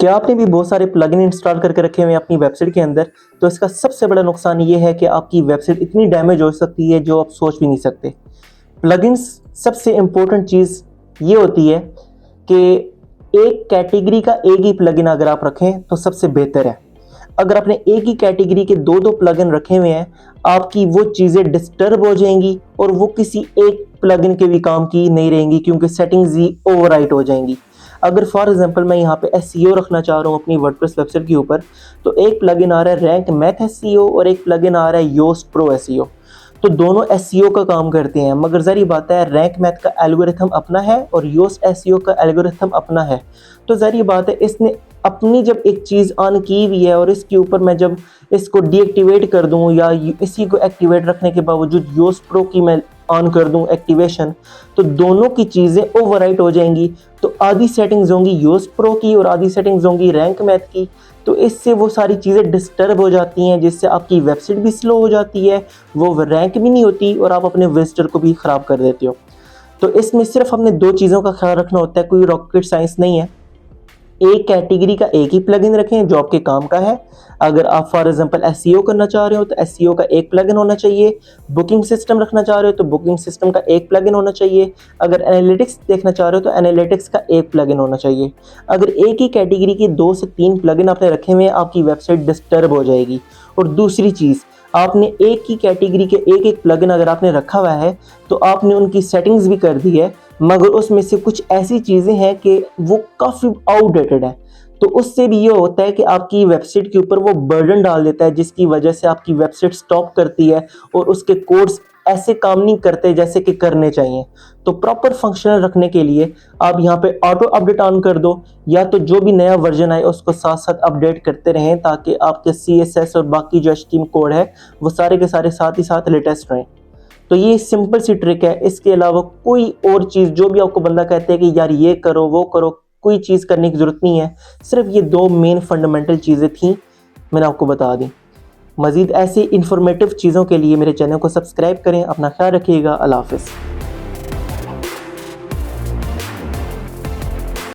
क्या आपने भी बहुत सारे प्लगइन इंस्टॉल करके रखे हुए हैं अपनी वेबसाइट के अंदर? तो इसका सबसे बड़ा नुकसान ये है कि आपकी वेबसाइट इतनी डैमेज हो सकती है जो आप सोच भी नहीं सकते। प्लगइन्स सबसे इम्पोर्टेंट चीज़ ये होती है कि एक कैटेगरी का एक ही प्लगइन अगर आप रखें तो सबसे बेहतर है। अगर आपने एक ही कैटेगरी के दो प्लगइन रखे हुए हैं, आपकी वो चीज़ें डिस्टर्ब हो जाएंगी और वो किसी एक प्लगइन के भी काम की नहीं रहेंगी, क्योंकि सेटिंग्स ही ओवरराइट हो जाएंगी। अगर फॉर एग्जांपल मैं यहाँ पे एसईओ रखना चाह रहा हूँ अपनी वर्डप्रेस वेबसाइट के ऊपर, तो एक प्लगइन आ रहा है रैंक मैथ एसईओ और एक प्लगइन आ रहा है योस्ट प्रो एसईओ। तो दोनों एसईओ का काम करते हैं, मगर ज़ाहिर बात है रैंक मैथ का एल्गोरिथम अपना है और योस्ट एसईओ का एल्गोरिथम अपना है। तो ज़ाहिर बात है इसने अपनी जब एक चीज़ ऑन की हुई है और इसके ऊपर मैं जब इसको डीएक्टिवेट कर दूं या इसी को एक्टिवेट रखने के बावजूद योस्ट प्रो की मैं ऑन कर दूं एक्टिवेशन, तो दोनों की चीज़ें ओवरराइट हो जाएंगी। तो आधी सेटिंग्स होंगी योस्ट प्रो की और आधी सेटिंग्स होंगी रैंक मैथ की। तो इससे वो सारी चीज़ें डिस्टर्ब हो जाती हैं, जिससे आपकी वेबसाइट भी स्लो हो जाती है, वो रैंक भी नहीं होती और आप अपने विजिटर को भी ख़राब कर देते हो। तो इसमें सिर्फ हमने दो चीज़ों का ख्याल रखना होता है, कोई रॉकेट साइंस नहीं है। एक कैटेगरी का एक ही प्लगइन रखें जो आपके काम का है। अगर आप फॉर एग्जांपल एसईओ करना चाह रहे हो तो एसईओ का एक प्लगइन होना चाहिए। बुकिंग सिस्टम रखना चाह रहे हो तो बुकिंग सिस्टम का एक प्लगइन होना चाहिए। अगर एनालिटिक्स देखना चाह रहे हो तो एनालिटिक्स का एक प्लगइन होना चाहिए। अगर एक ही कैटेगरी के 2 से 3 प्लगइन आपने रखे हुए हैं, आपकी वेबसाइट डिस्टर्ब हो जाएगी। और दूसरी चीज़, आपने एक ही कैटेगरी के एक एक प्लगइन अगर आपने रखा हुआ है तो आपने उनकी सेटिंग्स भी कर दी है, मगर उसमें से कुछ ऐसी चीज़ें हैं कि वो काफ़ी आउटडेटेड है। तो उससे भी ये होता है कि आपकी वेबसाइट के ऊपर वो बर्डन डाल देता है, जिसकी वजह से आपकी वेबसाइट स्टॉप करती है और उसके कोड्स ऐसे काम नहीं करते जैसे कि करने चाहिए। तो प्रॉपर फंक्शनल रखने के लिए आप यहाँ पे ऑटो अपडेट ऑन कर दो, या तो जो भी नया वर्जन आए उसको साथ साथ अपडेट करते रहें, ताकि आपके CSS और बाकी जो HTML कोड है वो सारे के सारे साथ ही साथ लेटेस्ट रहें। तो ये सिंपल सी ट्रिक है। इसके अलावा कोई और चीज़ जो भी आपको बंदा कहते हैं कि यार ये करो वो करो, कोई चीज़ करने की ज़रूरत नहीं है। सिर्फ ये 2 मेन फंडामेंटल चीज़ें थी, मैंने आपको बता दी। मज़ीद ऐसी इन्फॉर्मेटिव चीज़ों के लिए मेरे चैनल को सब्सक्राइब करें। अपना ख्याल रखिएगा। अल्लाह हाफ़िज़।